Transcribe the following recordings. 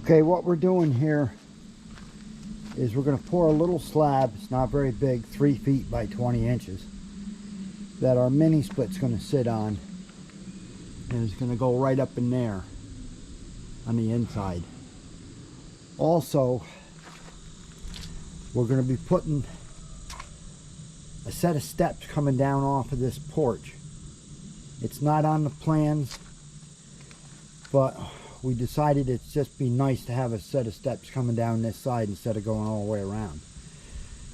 Okay, what we're doing here is we're going to pour a little slab. It's not very big, 3 feet by 20 inches, that our mini split's going to sit on, and it's going to go right up in there on the inside. Also, we're going to be putting a set of steps coming down off of this porch. It's not on the plans, but we decided it'd just be nice to have a set of steps coming down this side instead of going all the way around.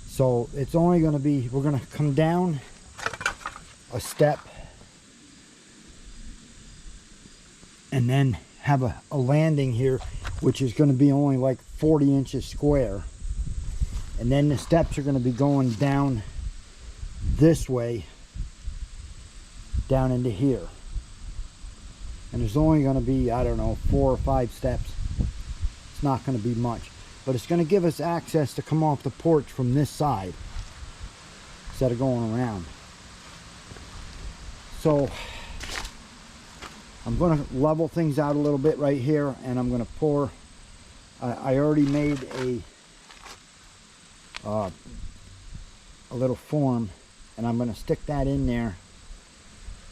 So it's only going to be, we're going to come down a step and then have a landing here, which is going to be only like 40 inches square. And then the steps are going to be going down this way, down into here. And there's only going to be, I don't know, 4 or 5 steps. It's not going to be much. But it's going to give us access to come off the porch from this side instead of going around. So I'm going to level things out a little bit right here, and I'm going to pour. I already made a little form, and I'm going to stick that in there,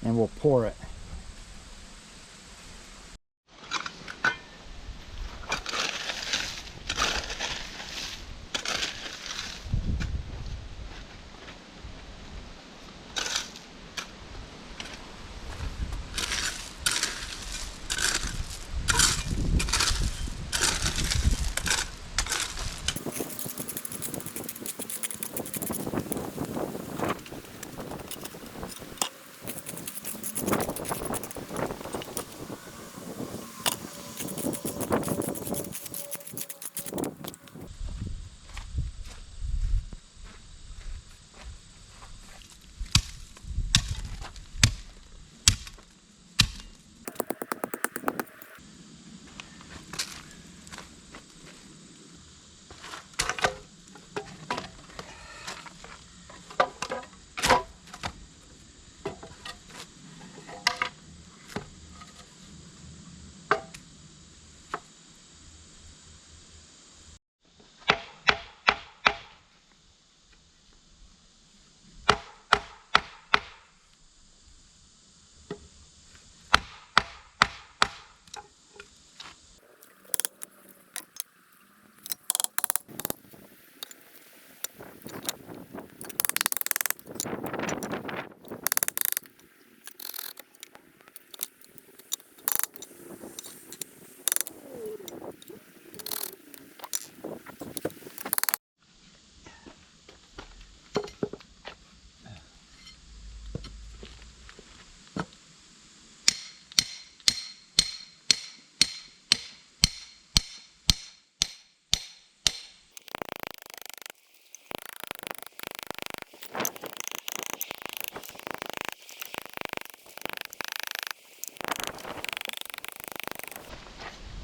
and we'll pour it.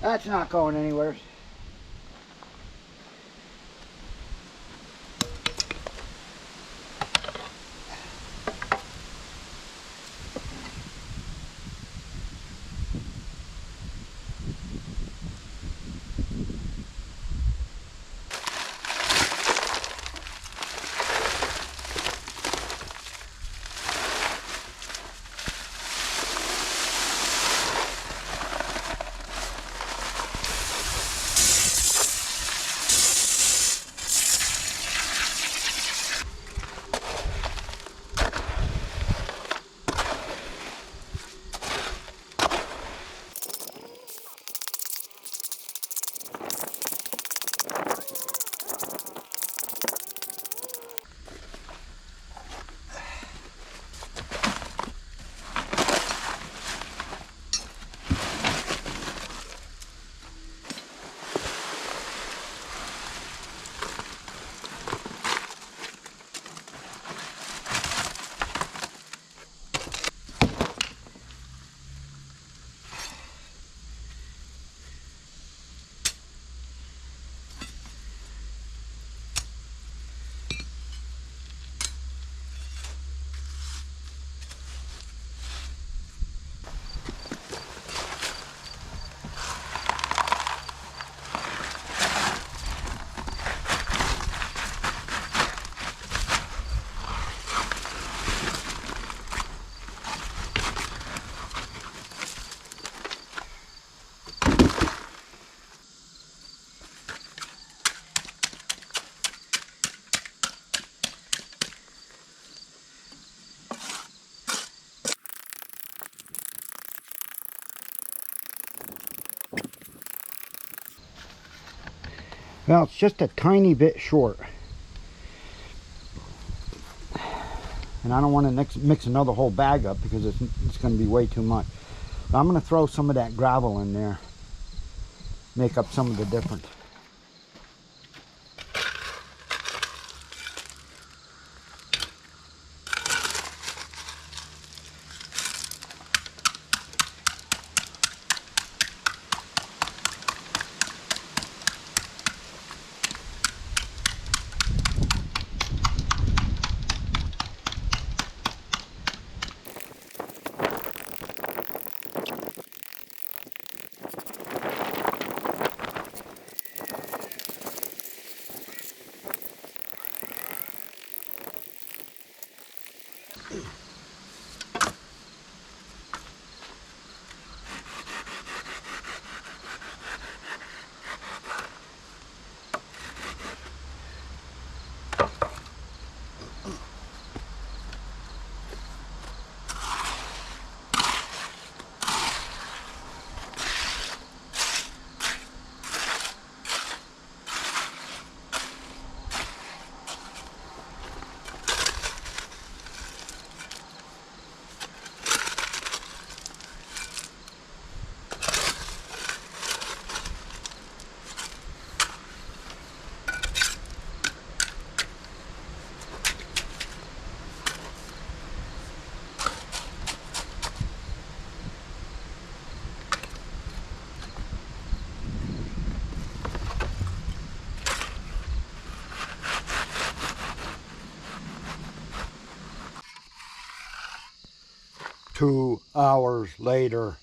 That's not going anywhere. Well, it's just a tiny bit short. And I don't want to mix another whole bag up because it's going to be way too much. But I'm going to throw some of that gravel in there, make up some of the difference. Two hours later.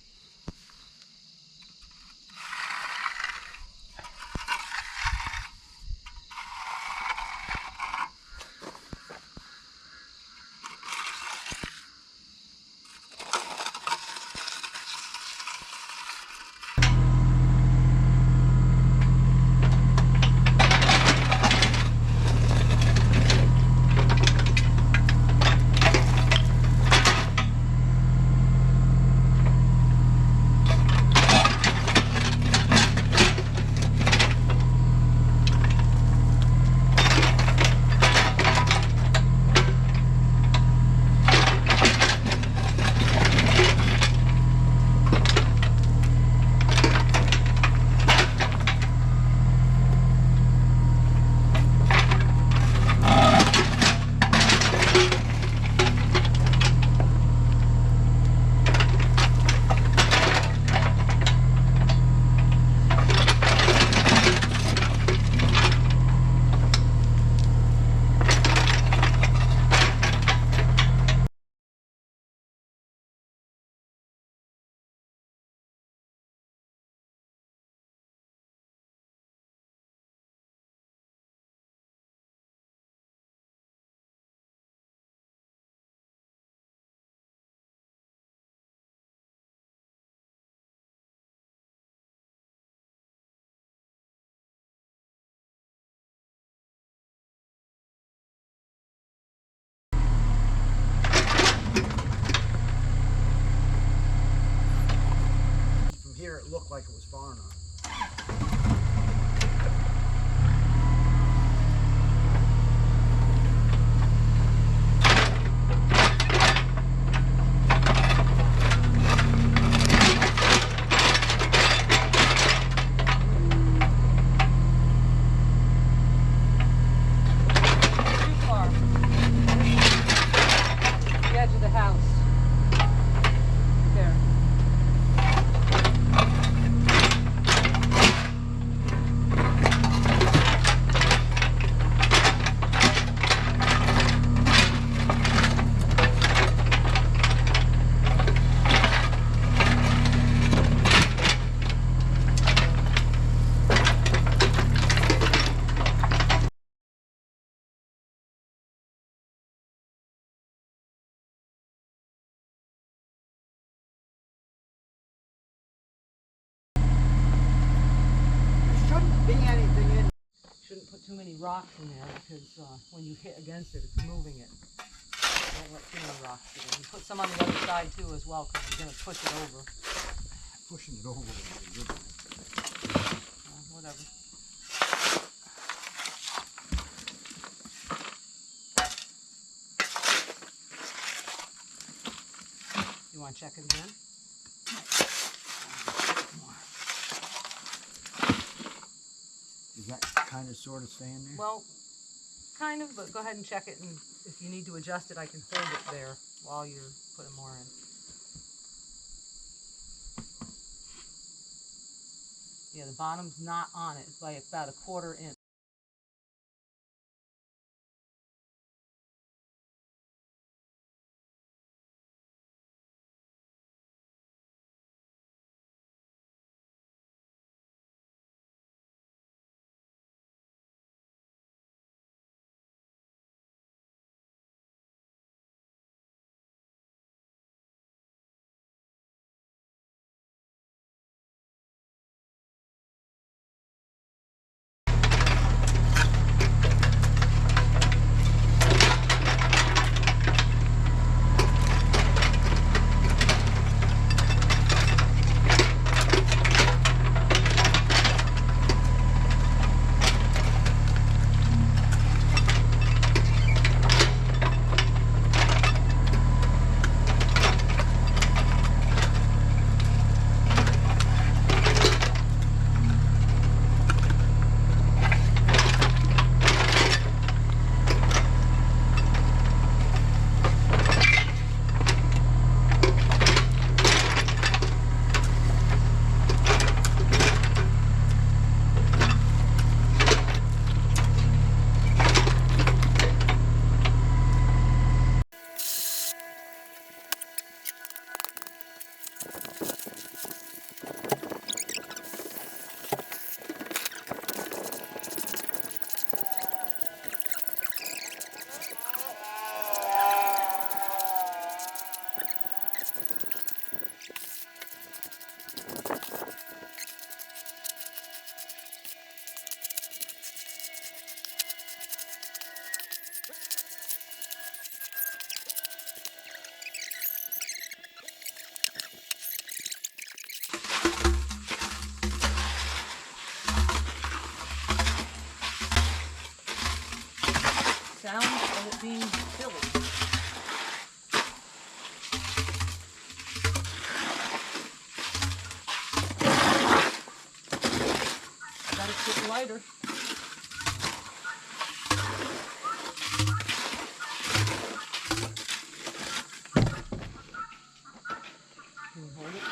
From here it looked like it was far enough. Shouldn't put too many rocks in there because when you hit against it, it's moving it. Don't let too many rocks get in. You put some on the other side too as well because you're going to push it over. Pushing it over would be good. Whatever. want to check it again? Is that kind of sort of staying there? Well, kind of, but go ahead and check it, and if you need to adjust it, I can hold it there while you're putting more in. Yeah, the bottom's not on it. It's by about a 1/4 inch. Sound of it being filled. Got it getting lighter. Can you hold it?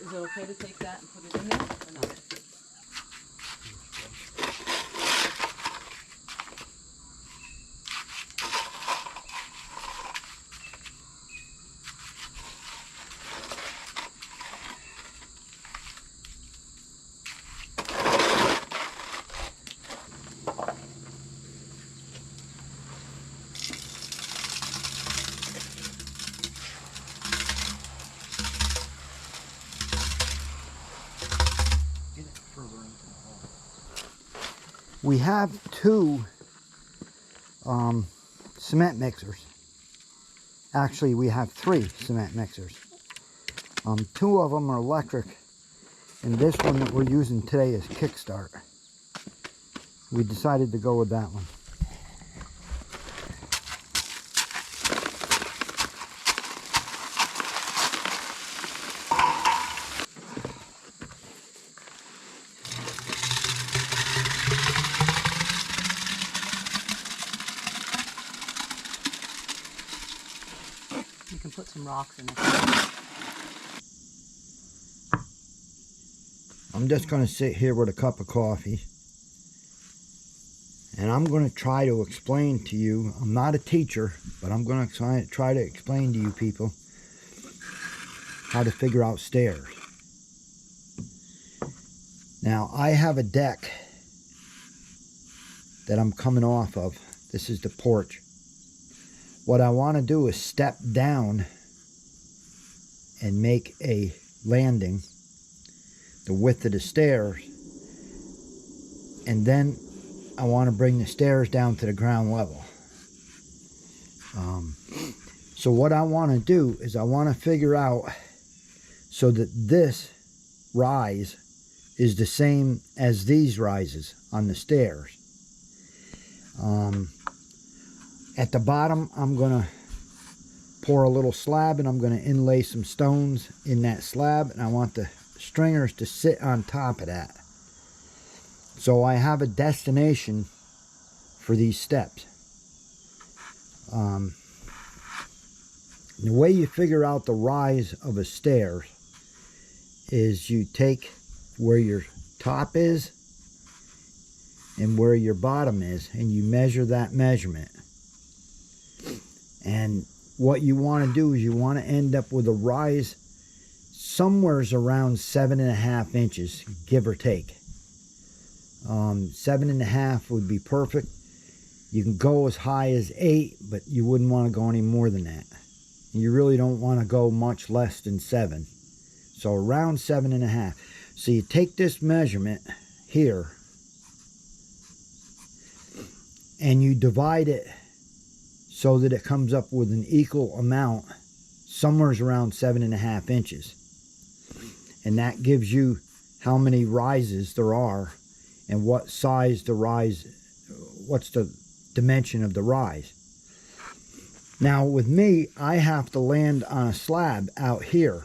Is it okay to take that and put it in there or not? We have two cement mixers. Actually, we have 3 cement mixers. 2 of them are electric, and this one that we're using today is Kickstart. We decided to go with that one. You can put some rocks in it. I'm just going to sit here with a cup of coffee, and I'm going to try to explain to you. I'm not a teacher, but I'm going to try to explain to you people how to figure out stairs. Now, I have a deck that I'm coming off of. This is the porch. What I want to do is step down and make a landing the width of the stairs, and then I want to bring the stairs down to the ground level. So what I want to do is I want to figure out so that this rise is the same as these rises on the stairs. At the bottom, I'm going to pour a little slab, and I'm going to inlay some stones in that slab, and I want the stringers to sit on top of that. So I have a destination for these steps. The way you figure out the rise of a stairs is you take where your top is and where your bottom is, and you measure that measurement. And what you want to do is you want to end up with a rise somewhere around 7.5 inches, give or take. 7.5 would be perfect. You can go as high as 8, but you wouldn't want to go any more than that. You really don't want to go much less than 7. So around 7.5. So you take this measurement here and you divide it so that it comes up with an equal amount, somewhere around 7.5 inches. And that gives you how many rises there are and what size the rise, what's the dimension of the rise. Now with me, I have to land on a slab out here.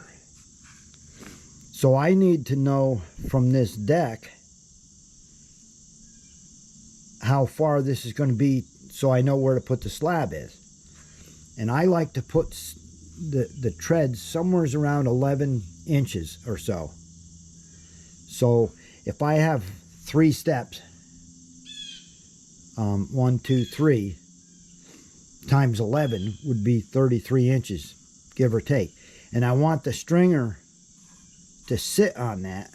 So I need to know from this deck how far this is going to be so I know where to put the slab is. And I like to put the treads somewhere around 11 inches or so. So if I have 3 steps, 1, 2, 3, times 11 would be 33 inches, give or take. And I want the stringer to sit on that.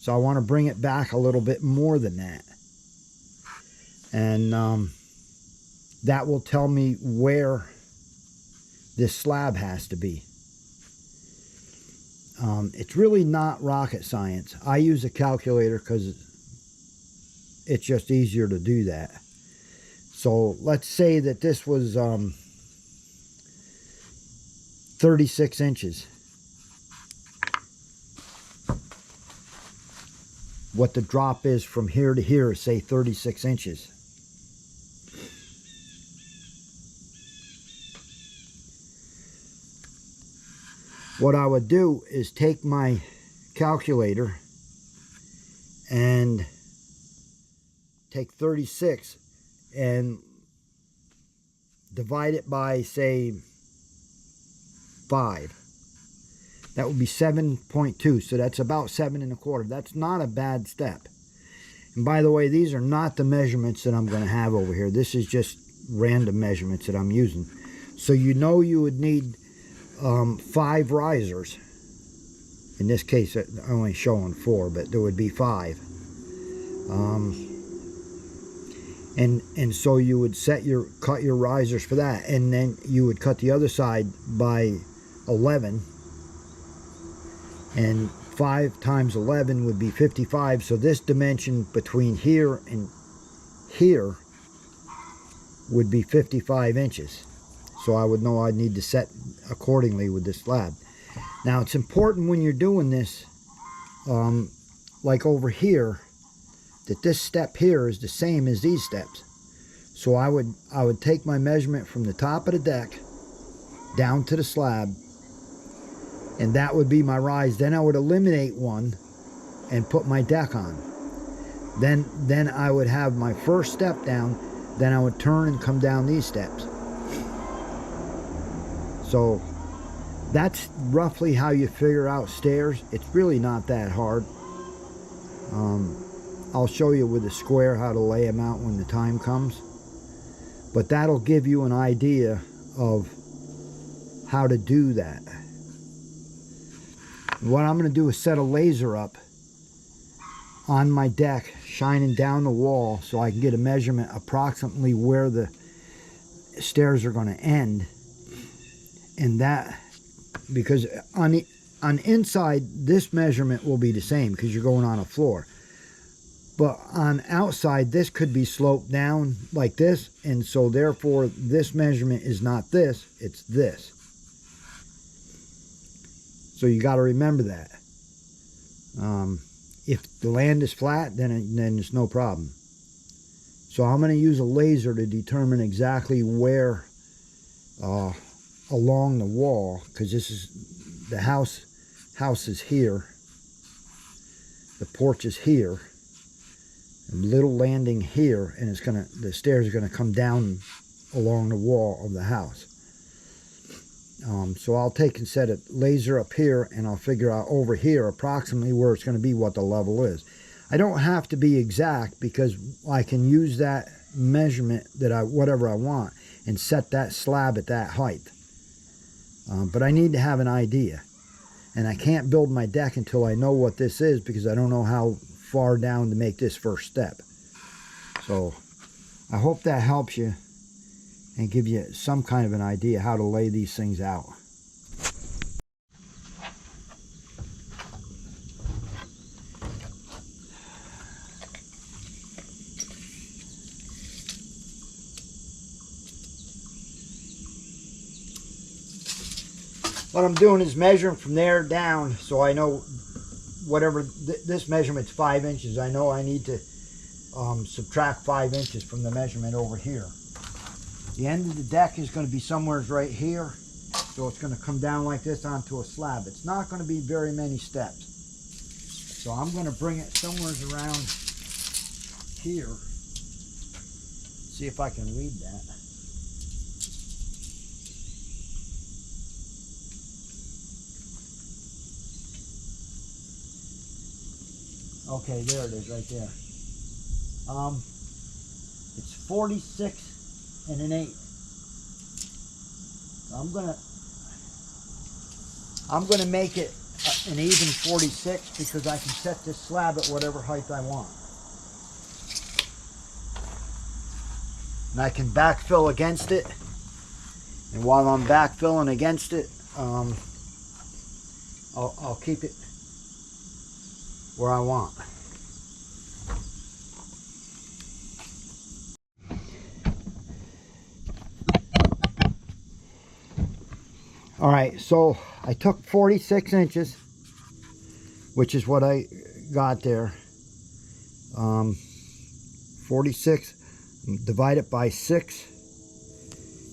So I want to bring it back a little bit more than that. And that will tell me where this slab has to be. It's really not rocket science. I use a calculator because it's just easier to do that. So let's say that this was 36 inches. What the drop is from here to here is, say, 36 inches. What I would do is take my calculator and take 36 and divide it by, say, 5. That would be 7.2, so that's about 7 1/4. That's not a bad step. And by the way, these are not the measurements that I'm going to have over here. This is just random measurements that I'm using. So you know you would need 5 risers. In this case, I'm only showing 4, but there would be 5. And so you would cut your risers for that, and then you would cut the other side by 11, and 5 times 11 would be 55. So this dimension between here and here would be 55 inches. So I would know I'd need to set accordingly with this slab. Now it's important when you're doing this, like over here, that this step here is the same as these steps. So I would take my measurement from the top of the deck down to the slab, and that would be my rise. Then I would eliminate one and put my deck on. Then I would have my first step down, then I would turn and come down these steps. So that's roughly how you figure out stairs. It's really not that hard. I'll show you with a square how to lay them out when the time comes. But that'll give you an idea of how to do that. What I'm going to do is set a laser up on my deck, shining down the wall, so I can get a measurement approximately where the stairs are going to end. And that, because on inside, this measurement will be the same because you're going on a floor. But on outside, this could be sloped down like this, and so therefore this measurement is not this, it's this. So you got to remember that. If the land is flat, then it's no problem. So I'm going to use a laser to determine exactly where along the wall, because this is the house is here, the porch is here, a little landing here, and the stairs are gonna come down along the wall of the house. So I'll take and set a laser up here, and I'll figure out over here approximately where it's going to be, what the level is. I don't have to be exact, because I can use that measurement whatever I want and set that slab at that height. But I need to have an idea, and I can't build my deck until I know what this is, because I don't know how far down to make this first step. So I hope that helps you and give you some kind of an idea how to lay these things out. What I'm doing is measuring from there down, so I know whatever this measurement's 5 inches. I know I need to subtract 5 inches from the measurement over here. The end of the deck is going to be somewhere right here, so it's going to come down like this onto a slab. It's not going to be very many steps, so I'm going to bring it somewhere around here. See if I can read that. Okay, there it is right there. It's 46 and an 1/8. So I'm gonna make it an even 46, because I can set this slab at whatever height I want. And I can backfill against it. And while I'm backfilling against it, I'll keep it where I want. All right, so I took 46 inches, which is what I got there. 46 divided by 6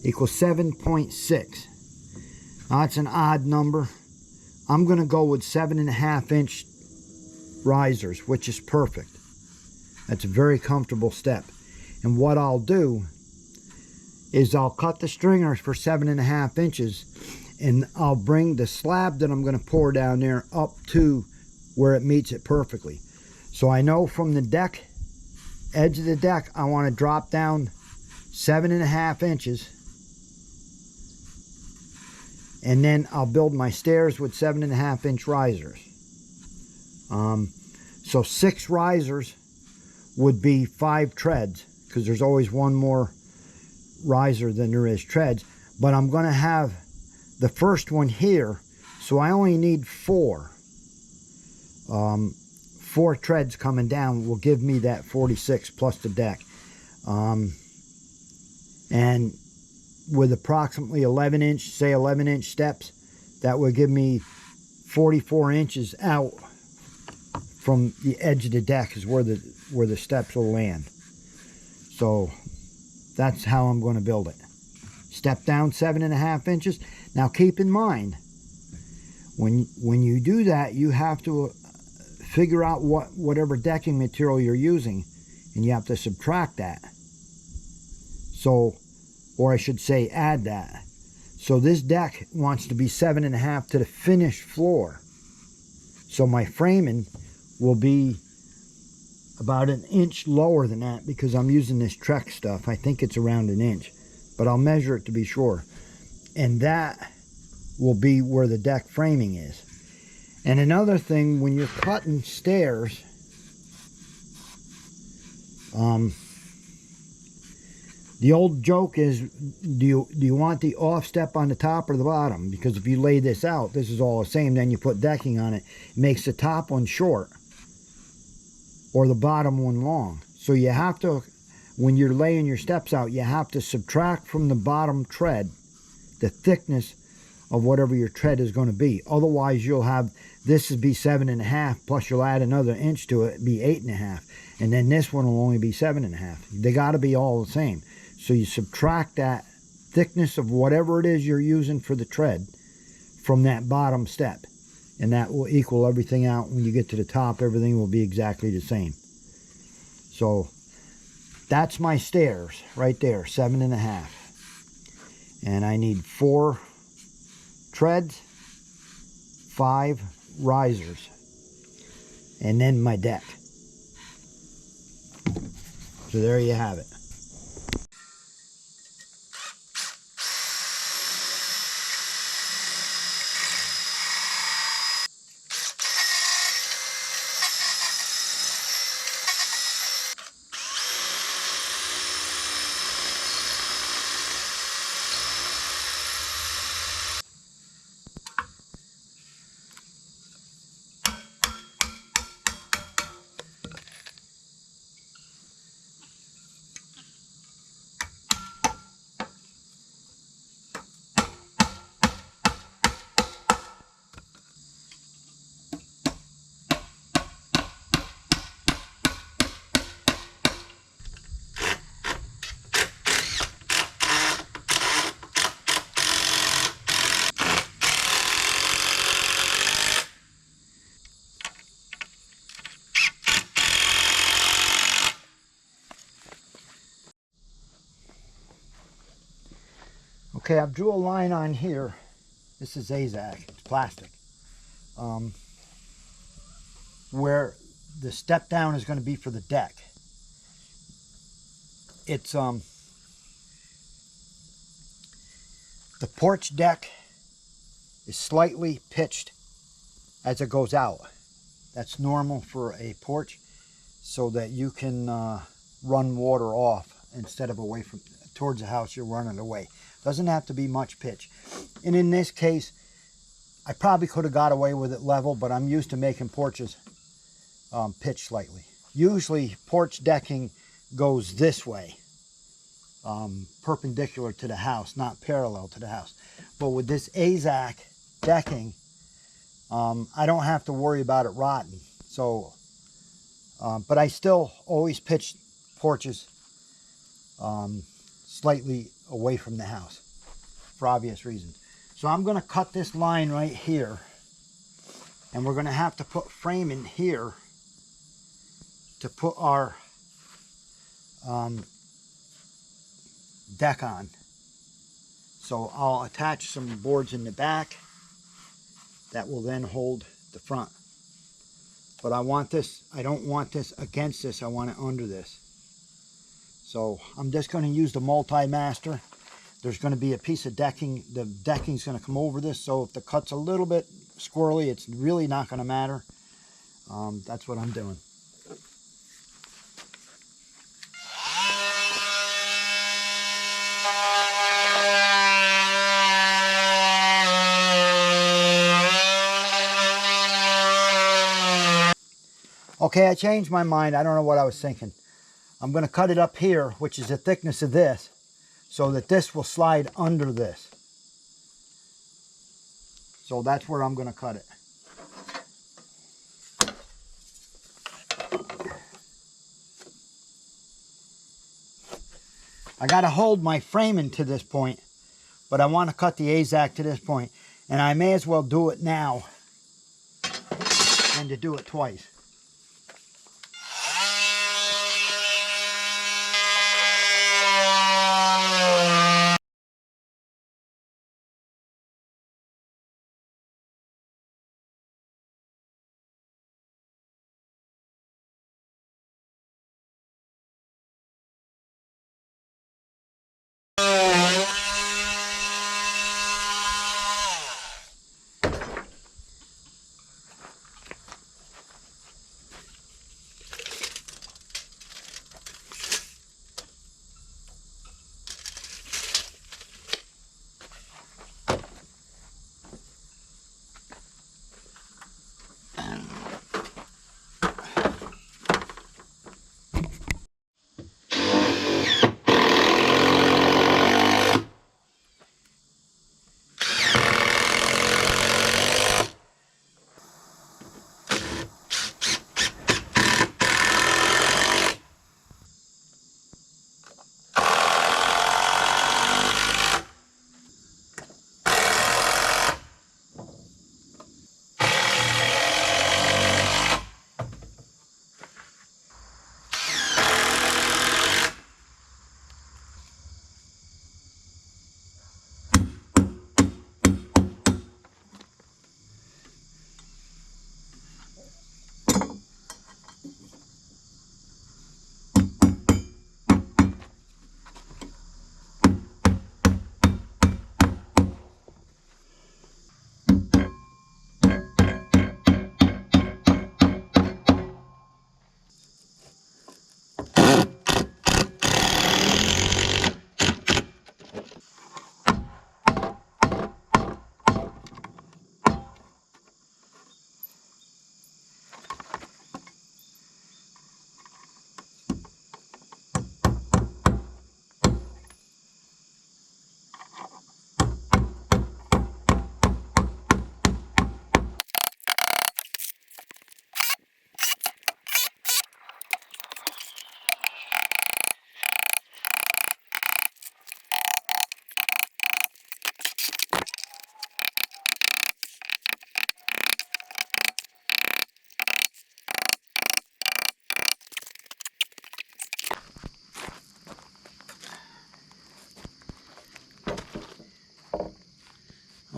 equals 7.6. Now that's an odd number. I'm going to go with 7.5 inch risers, which is perfect. That's a very comfortable step. And what I'll do is I'll cut the stringers for 7.5 inches, and I'll bring the slab that I'm going to pour down there up to where it meets it perfectly. So I know from the deck, edge of the deck, I want to drop down 7.5 inches, and then I'll build my stairs with 7.5 inch risers. So 6 risers would be 5 treads, because there's always one more riser than there is treads. But I'm going to have the first one here, so I only need 4. 4 treads coming down will give me that 46 plus the deck. And with approximately 11 inch steps, that would give me 44 inches out from the edge of the deck is where the steps will land. So that's how I'm going to build it. Step down 7.5 inches. Now keep in mind, when you do that, you have to figure out whatever decking material you're using, and you have to subtract that. So, or I should say add that. So this deck wants to be 7.5 to the finished floor. So my framing will be about 1 inch lower than that, because I'm using this Trex stuff. I think it's around 1 inch, but I'll measure it to be sure. And that will be where the deck framing is. And another thing, when you're cutting stairs, the old joke is, do you want the off step on the top or the bottom? Because if you lay this out, this is all the same, then you put decking on it, it makes the top one short. or the bottom one long. So you have to, when you're laying your steps out, you have to subtract from the bottom tread the thickness of whatever your tread is going to be. Otherwise, you'll have, this would be 7.5, plus you'll add another inch to it, be 8.5. And then this one will only be 7.5. They got to be all the same. So you subtract that thickness of whatever it is you're using for the tread from that bottom step. And that will equal everything out. When you get to the top, everything will be exactly the same. So that's my stairs right there, 7.5. And I need 4 treads, 5 risers, and then my deck. So there you have it. Okay, I've drew a line on here. This is AZAC, it's plastic. Where the step down is going to be for the deck. It's the porch deck is slightly pitched as it goes out. That's normal for a porch, so that you can run water off instead of away from towards the house. You're running away. Doesn't have to be much pitch. And in this case, I probably could have got away with it level, but I'm used to making porches pitch slightly. Usually porch decking goes this way, perpendicular to the house, not parallel to the house. But with this AZAC decking, I don't have to worry about it rotting. So, but I still always pitch porches slightly away from the house for obvious reasons. So I'm going to cut this line right here, and we're going to have to put frame in here to put our deck on. So I'll attach some boards in the back that will then hold the front. But I want this, I don't want this against this, I want it under this. So I'm just going to use the multi-master. There's going to be a piece of decking, the decking's going to come over this, so if the cut's a little bit squirrely, it's really not going to matter. That's what I'm doing. Okay, I changed my mind. I don't know what I was thinking. I'm going to cut it up here, which is the thickness of this, so that this will slide under this. So that's where I'm going to cut it. I got to hold my framing to this point, but I want to cut the AZAC to this point, and I may as well do it now than to do it twice.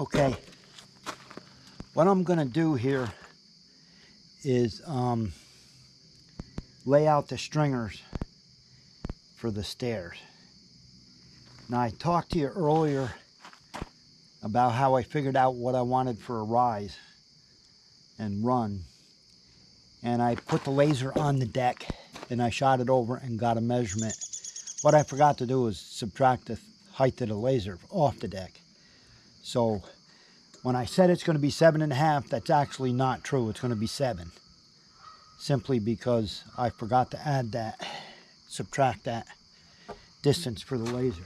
Okay, what I'm gonna do here is lay out the stringers for the stairs. Now, I talked to you earlier about how I figured out what I wanted for a rise and run, and I put the laser on the deck and I shot it over and got a measurement. What I forgot to do was subtract the height of the laser off the deck. So when I said it's going to be 7.5, that's actually not true. It's going to be 7, simply because I forgot to add that, subtract that distance for the laser.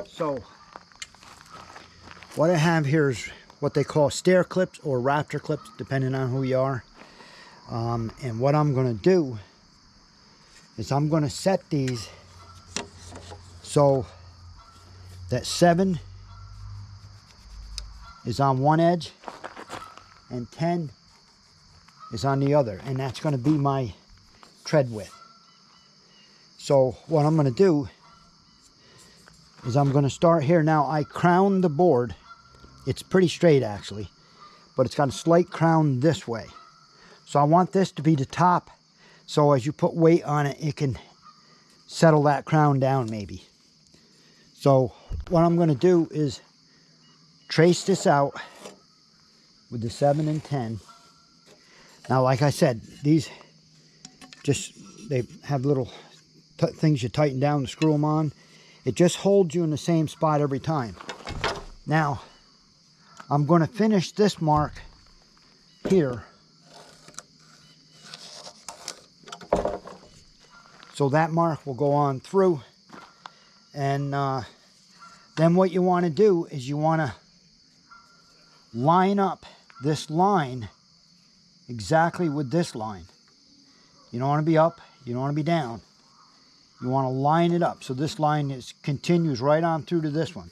So what I have here is what they call stair clips or raptor clips, depending on who you are. And what I'm going to do is I'm going to set these so that 7 is on one edge and 10 is on the other, and that's going to be my tread width. So what I'm going to do is I'm going to start here. Now, I crown the board. It's pretty straight actually, but it's got a slight crown this way. So I want this to be the top, so as you put weight on it, it can settle that crown down maybe. So what I'm going to do is trace this out with the 7 and 10. Now, like I said, these they have little things you tighten down to screw them on. It just holds you in the same spot every time. Now, I'm going to finish this mark here. So that mark will go on through. And then what you want to do is you want to line up this line exactly with this line. You don't want to be up, you don't want to be down. You want to line it up. So this line continues right on through to this one.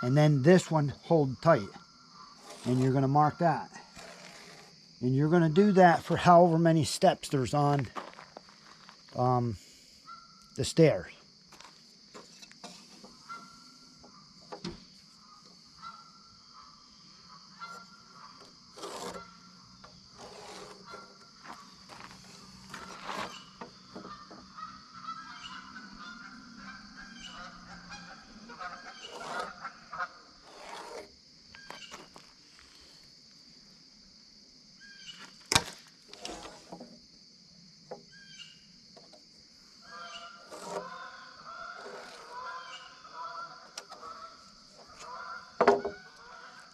And then this one hold tight. And you're going to mark that. And you're going to do that for however many steps there's on the stairs.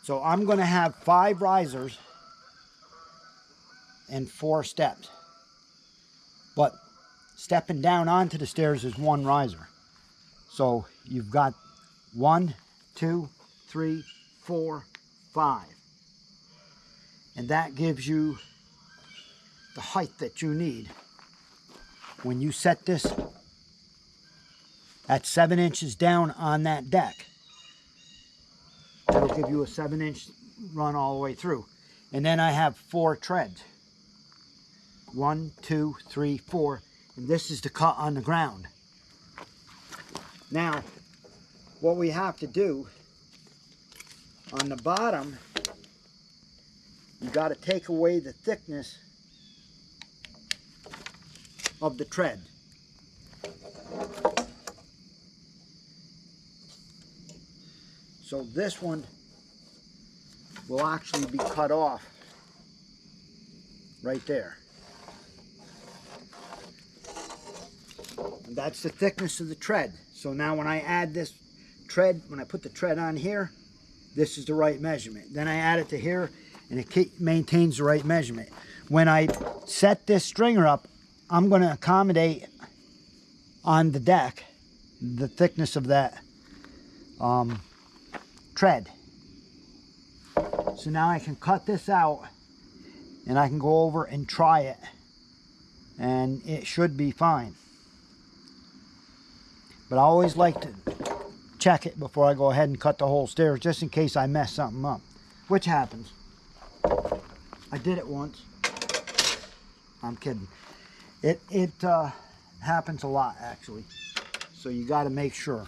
So I'm going to have 5 risers and 4 steps. But stepping down onto the stairs is 1 riser. So you've got 1, 2, 3, 4, 5. And that gives you the height that you need. When you set this at 7 inches down on that deck, that'll give you a 7-inch run all the way through. And then I have 4 treads. 1, 2, 3, 4. And this is the cut on the ground. Now, what we have to do on the bottom, you got to take away the thickness of the tread. So this one will actually be cut off right there. And that's the thickness of the tread. So now when I add this tread, when I put the tread on here, this is the right measurement. Then I add it to here and it maintains the right measurement. When I set this stringer up, I'm going to accommodate on the deck the thickness of that tread. So now I can cut this out and I can go over and try it, and it should be fine. But I always like to check it before I go ahead and cut the whole stairs, just in case I mess something up, which happens. I did it once. I'm kidding. It happens a lot actually, so you got to make sure.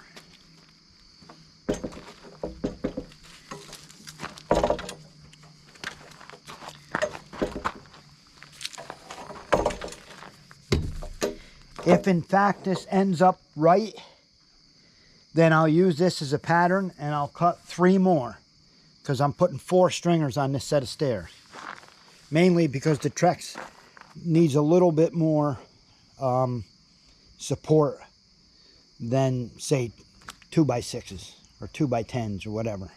If in fact this ends up right, then I'll use this as a pattern and I'll cut 3 more, because I'm putting 4 stringers on this set of stairs. Mainly because the Trex needs a little bit more support than, say, 2x6s or 2x10s or whatever.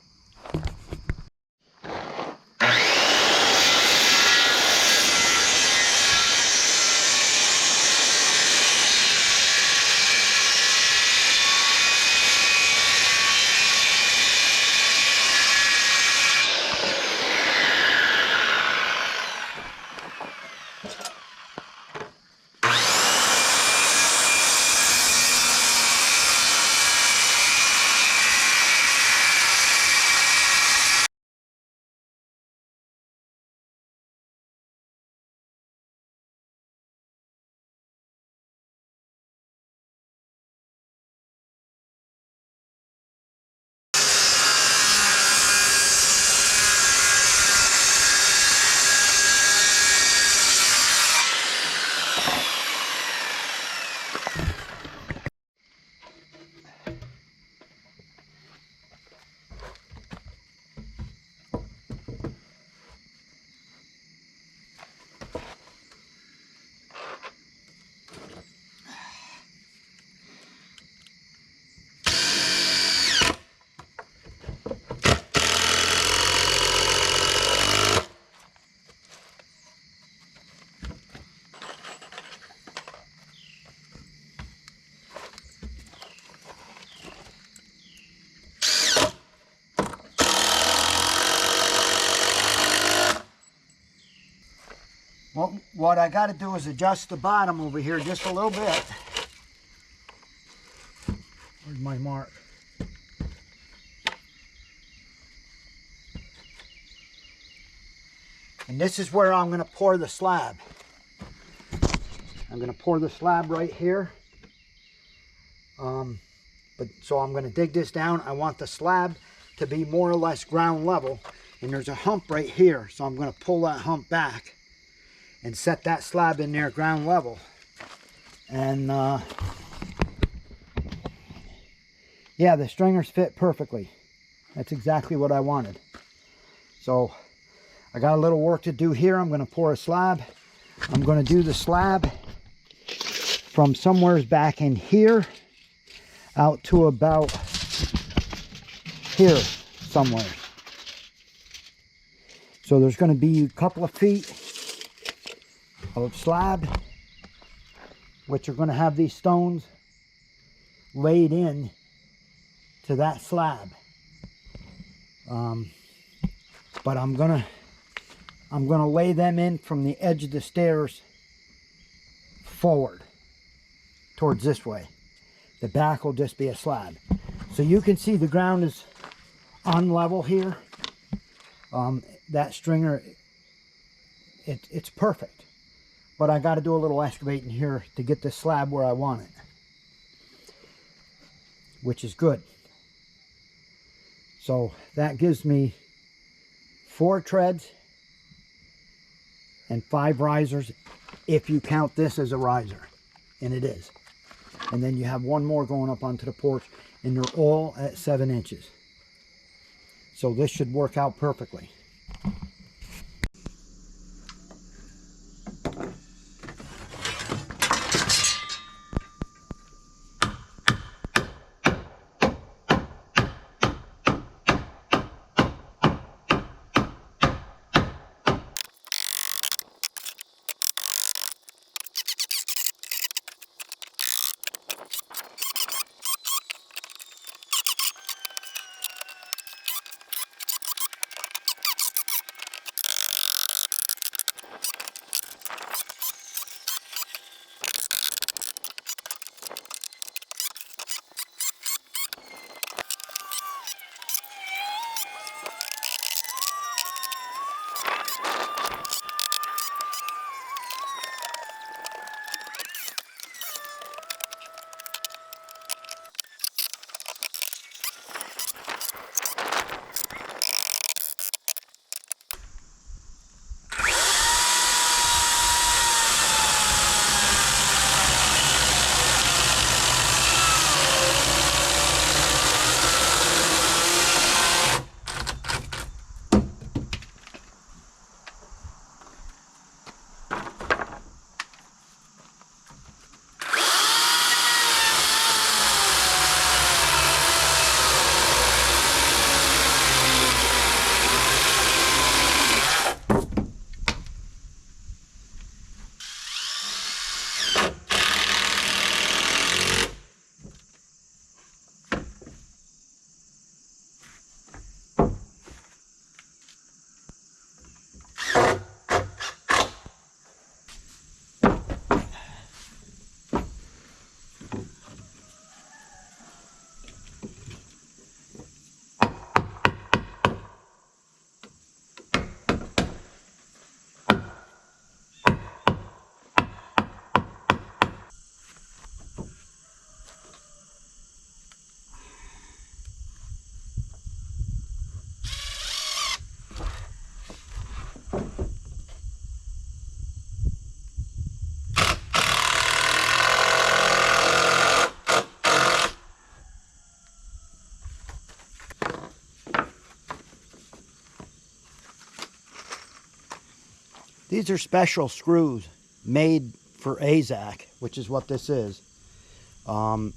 Well, what I got to do is adjust the bottom over here just a little bit. Where's my mark? And this is where I'm going to pour the slab. I'm going to pour the slab right here. So I'm going to dig this down. I want the slab to be more or less ground level. And there's a hump right here. So I'm going to pull that hump back and set that slab in there ground level. And yeah, the stringers fit perfectly. That's exactly what I wanted. So I got a little work to do here. I'm going to pour a slab. I'm going to do the slab from somewhere back in here out to about here somewhere. So there's going to be a couple of feet of slab, which are going to have these stones laid in to that slab. But I'm gonna lay them in from the edge of the stairs forward towards this way. The back will just be a slab. So you can see the ground is on level here. That stringer, it's perfect. But I got to do a little excavating here to get the slab where I want it, which is good. So that gives me 4 treads and 5 risers, if you count this as a riser, and it is. And then you have 1 more going up onto the porch, and they're all at 7 inches. So this should work out perfectly. These are special screws made for AZAC, which is what this is. And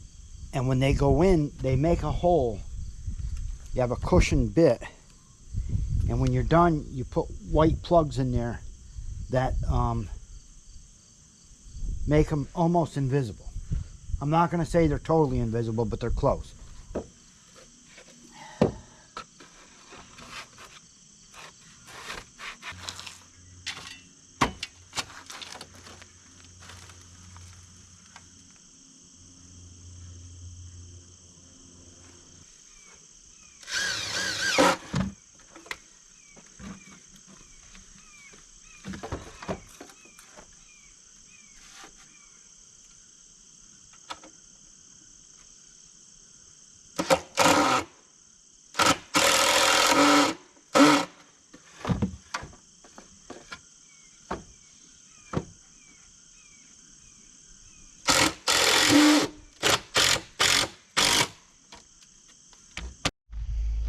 when they go in, they make a hole. You have a cushioned bit. And when you're done, you put white plugs in there that make them almost invisible. I'm not going to say they're totally invisible, but they're close.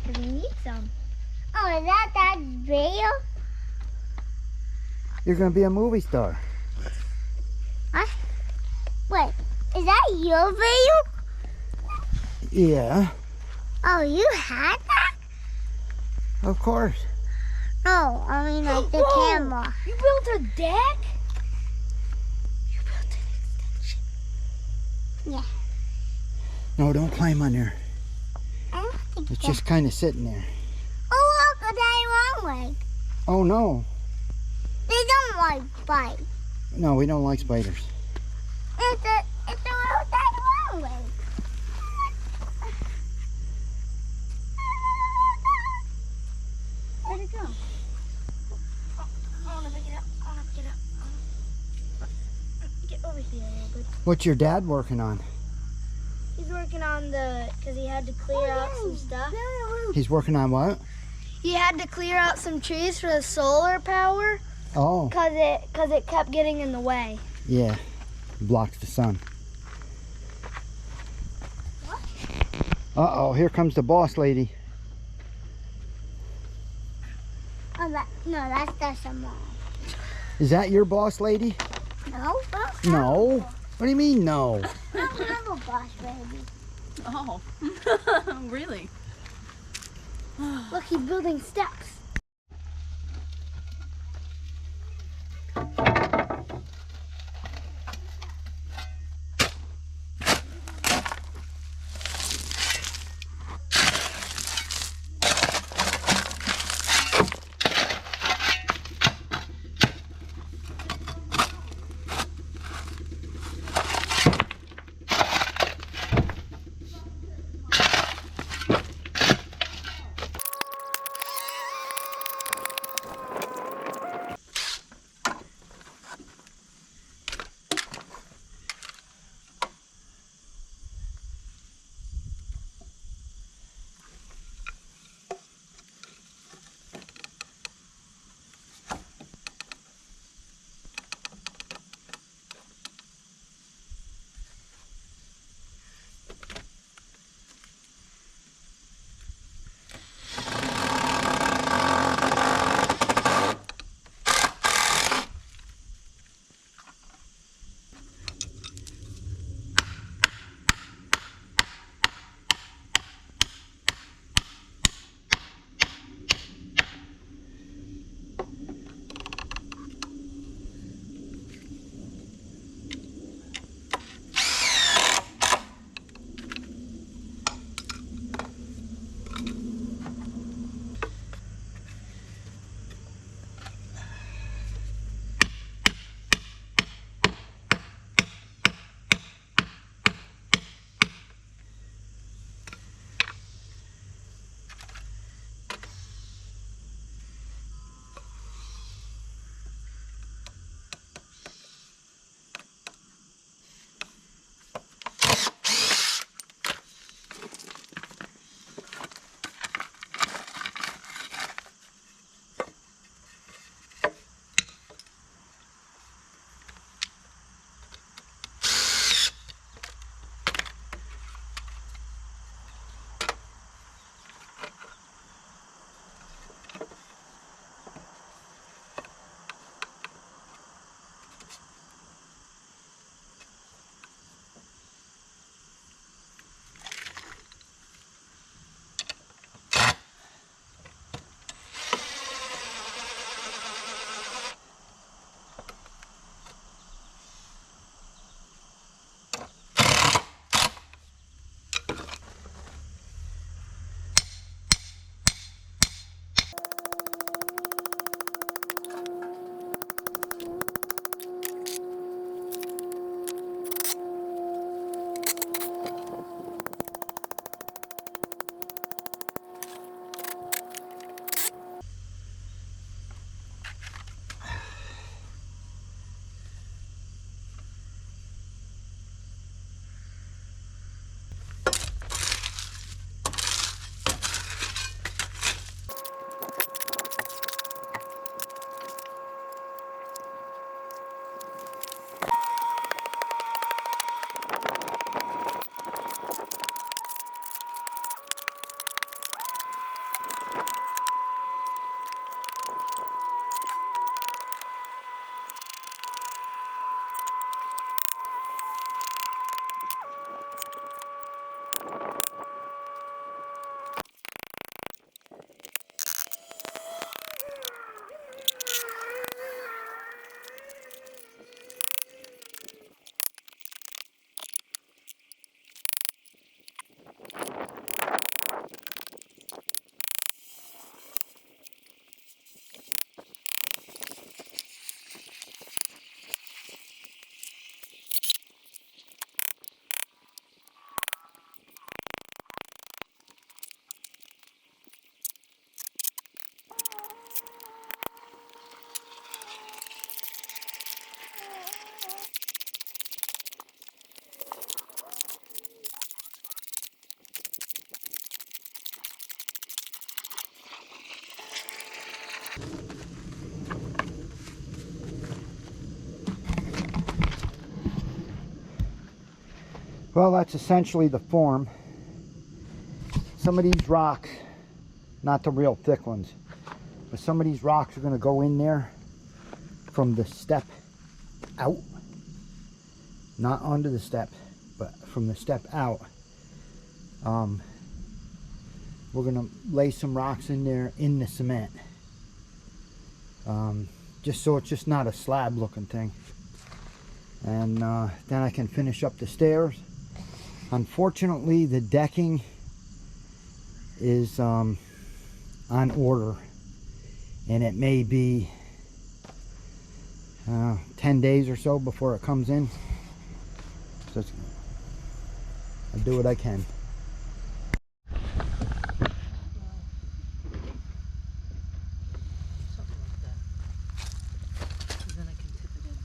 We need some. Oh, is that real? You're going to be a movie star. Huh? Wait, is that your video? Yeah, Oh, you had that? of course. No, I mean like the camera. You built a deck? You built an extension. Yeah. No, don't climb on there. I don't think It's that- just kind of sitting there. Oh, look, that wrong way. Oh, no. They don't like bite. No, we don't like spiders. It's a road that wrong way. Where'd it go? I want to pick it up. I want to pick it up. Get over here a little bit. What's your dad working on? He's working on because he had to clear out some stuff. He's working on what? He had to clear out some trees for the solar power Oh, because it kept getting in the way. yeah. Blocks the sun. Uh-oh, here comes the boss lady. Oh, no, that's the mom. Is that your boss lady? No, No. What do you mean, no? I don't have a boss baby. Oh, really? Look, he's building steps. Well, that's essentially the form. Some of these rocks, not the real thick ones, but some of these rocks are going to go in there from the step out. Not onto the step, but from the step out. We're going to lay some rocks in there in the cement. Just so it's just not a slab looking thing. And then I can finish up the stairs. Unfortunately, the decking is on order, and it may be 10 days or so before it comes in. So I'll do what I can. Something like that. And then I can tip it in.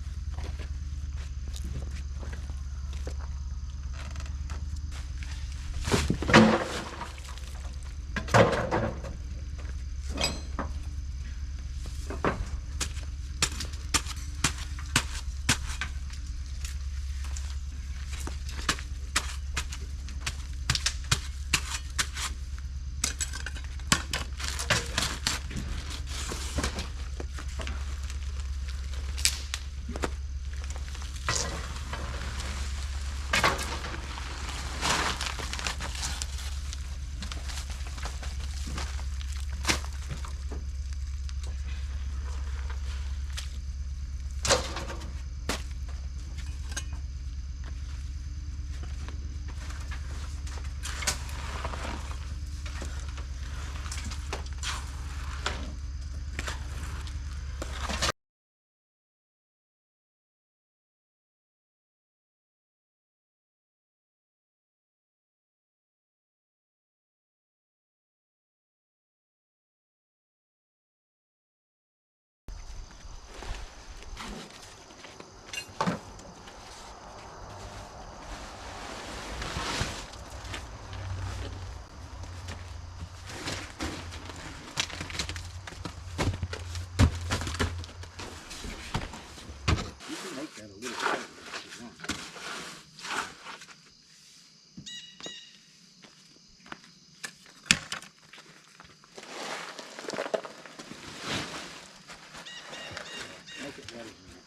You can make that a little tighter if you want. Make it better than that.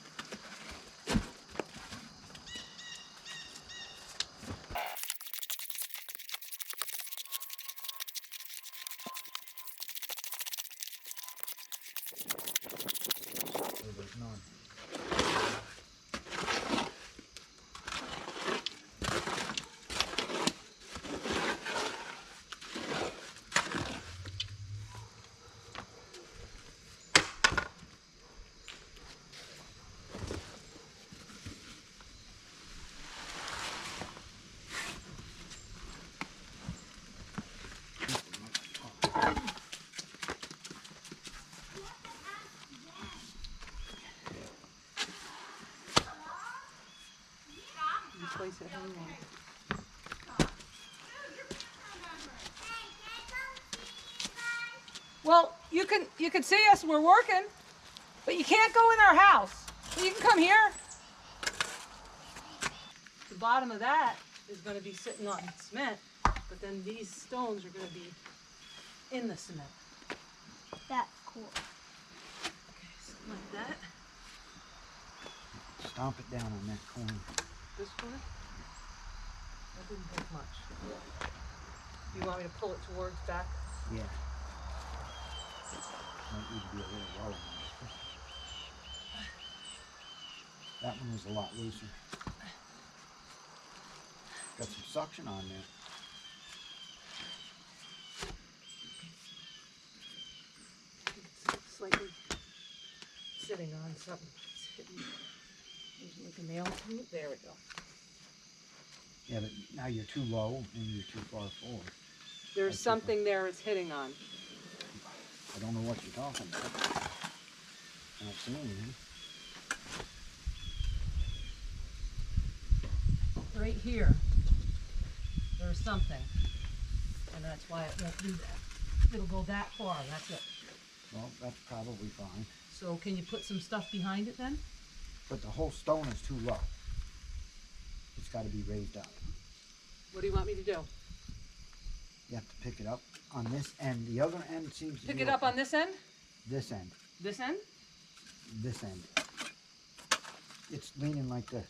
So there's none. You place it how you want. Well, you can see us. We're working, but you can't go in our house. You can come here. The bottom of that is going to be sitting on cement, but then these stones are going to be in the cement. That's cool. Okay, something like that. Stomp it down on that corner. This corner? That didn't take much. You want me to pull it towards back? Yeah. Might need to be a little lower. That one was a lot looser. Got some suction on there. It's slightly sitting on something. It's hitting. There's like a nail to it. There we go. Yeah, but now you're too low and you're too far forward. There's That's something there it's hitting on. I don't know what you're talking about. I don't see anything. Right here, there's something. And that's why it won't do that. It'll go that far, that's it. Well, that's probably fine. So can you put some stuff behind it then? But the whole stone is too low. It's got to be raised up. What do you want me to do? You have to pick it up on this end. The other end seems to Pick be it up on this end? this end. This end? This end. It's leaning like this.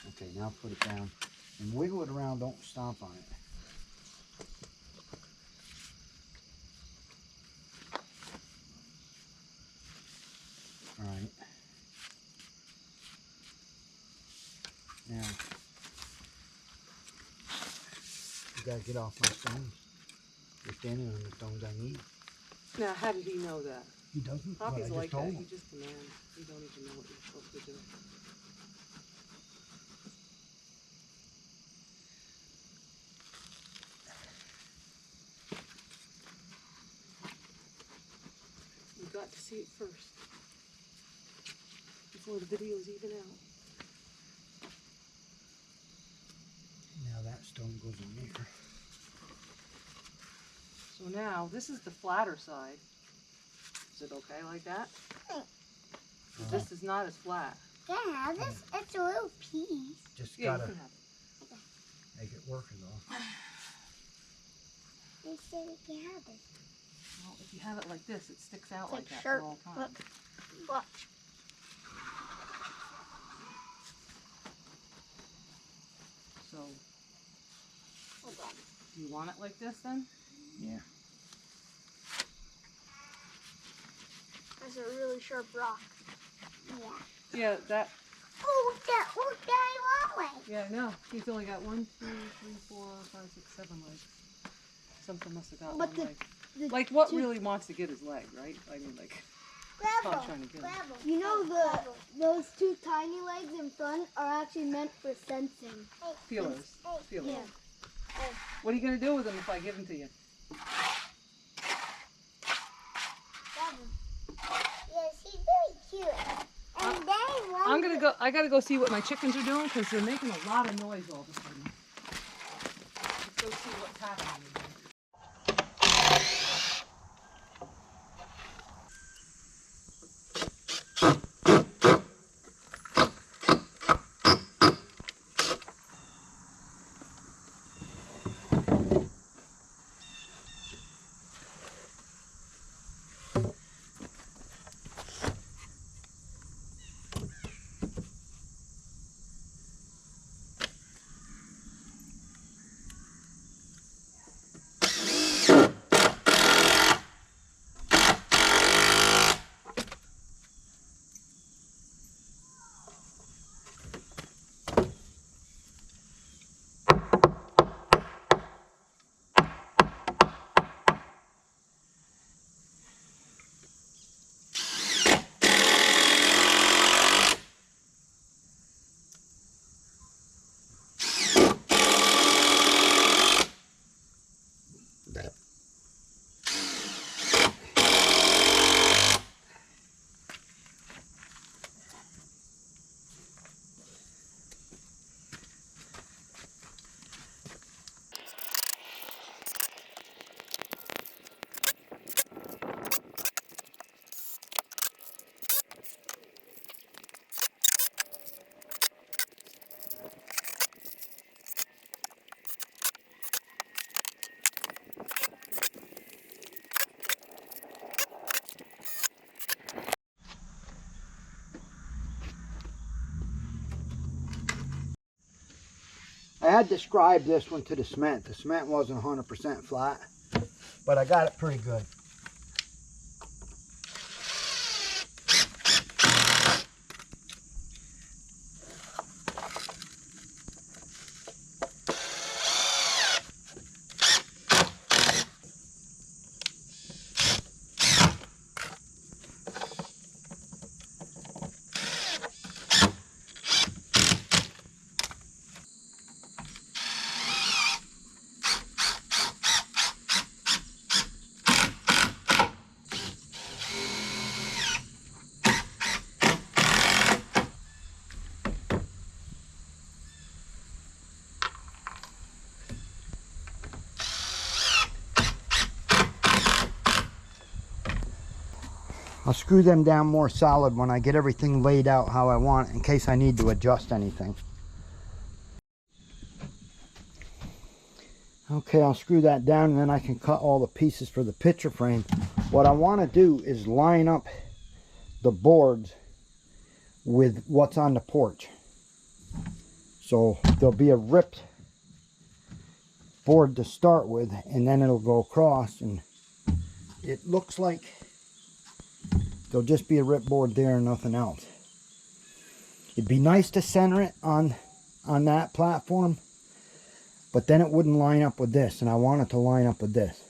Okay, now put it down and wiggle it around. Don't stomp on it. All right. Now, you gotta get off my stones. You're standing on the stones I need. Now, how did he know that? He doesn't. Well, I Poppy's just like told that. him. He just demands. You don't even know what you're supposed to do. You got to see it first. Before the video's even out. Now that stone goes in there. So now, this is the flatter side. Is it okay like that? This is not as flat. Can I have this? It's a little piece. Just Yeah, gotta you can have it. make it work though. They said we can have it. Well, if you have it like this, it sticks out It's like like that sharp. for all time. Look. Watch. So, Hold on. do you want it like this then? Yeah. That's a really sharp rock. Yeah. Yeah, that. Oh, look that way. Yeah, I know. He's only got 1, 2, 3, 4, 5, 6, 7 legs. Something must have got But one leg. the Like, what two- really wants to get his leg, right? I mean, like, Grab I'm him. trying to get him. Grab him. You know those two tiny legs in front are actually meant for sensing. Feelers. Feelers. Yeah. What are you going to do with him if I give him to you? Grab him. Yes, he's very cute. And then I'm going to go, I got to go see what my chickens are doing because they're making a lot of noise all of a sudden. Let's go see what's happening. I had described this one to the cement. The cement wasn't 100% flat, but I got it pretty good. I'll screw them down more solid when I get everything laid out how I want, in case I need to adjust anything. Okay, I'll screw that down and then I can cut all the pieces for the picture frame. What I want to do is line up the boards with what's on the porch. So there'll be a ripped board to start with, and then it'll go across, and it looks like there'll just be a ripped board there and nothing else. It'd be nice to center it on that platform, but then it wouldn't line up with this, and I want it to line up with this.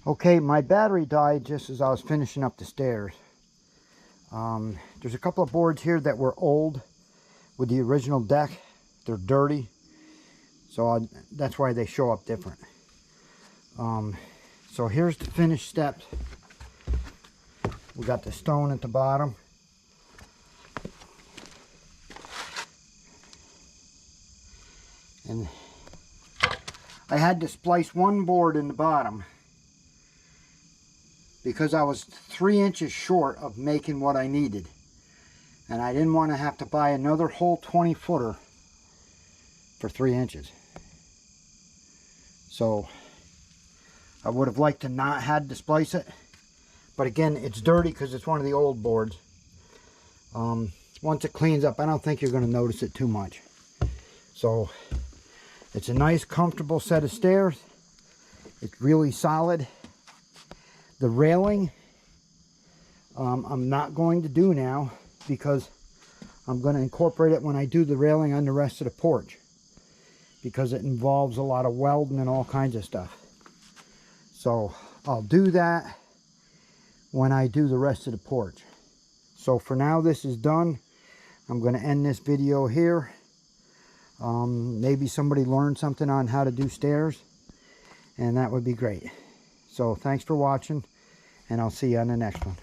Okay, my battery died just as I was finishing up the stairs. There's a couple of boards here that were old with the original deck. They're dirty, so that's why they show up different. So here's the finished steps. We got the stone at the bottom. And I had to splice one board in the bottom because I was 3 inches short of making what I needed. And I didn't want to have to buy another whole 20-footer for 3 inches. So I would have liked to not had to splice it. But again, it's dirty because it's one of the old boards. Once it cleans up, I don't think you're going to notice it too much. So it's a nice, comfortable set of stairs. It's really solid. The railing, I'm not going to do now because I'm going to incorporate it when I do the railing on the rest of the porch, because it involves a lot of welding and all kinds of stuff. So I'll do that when I do the rest of the porch. So for now, this is done. I'm going to end this video here. Maybe somebody learned something on how to do stairs, and that would be great. So thanks for watching, and I'll see you on the next one.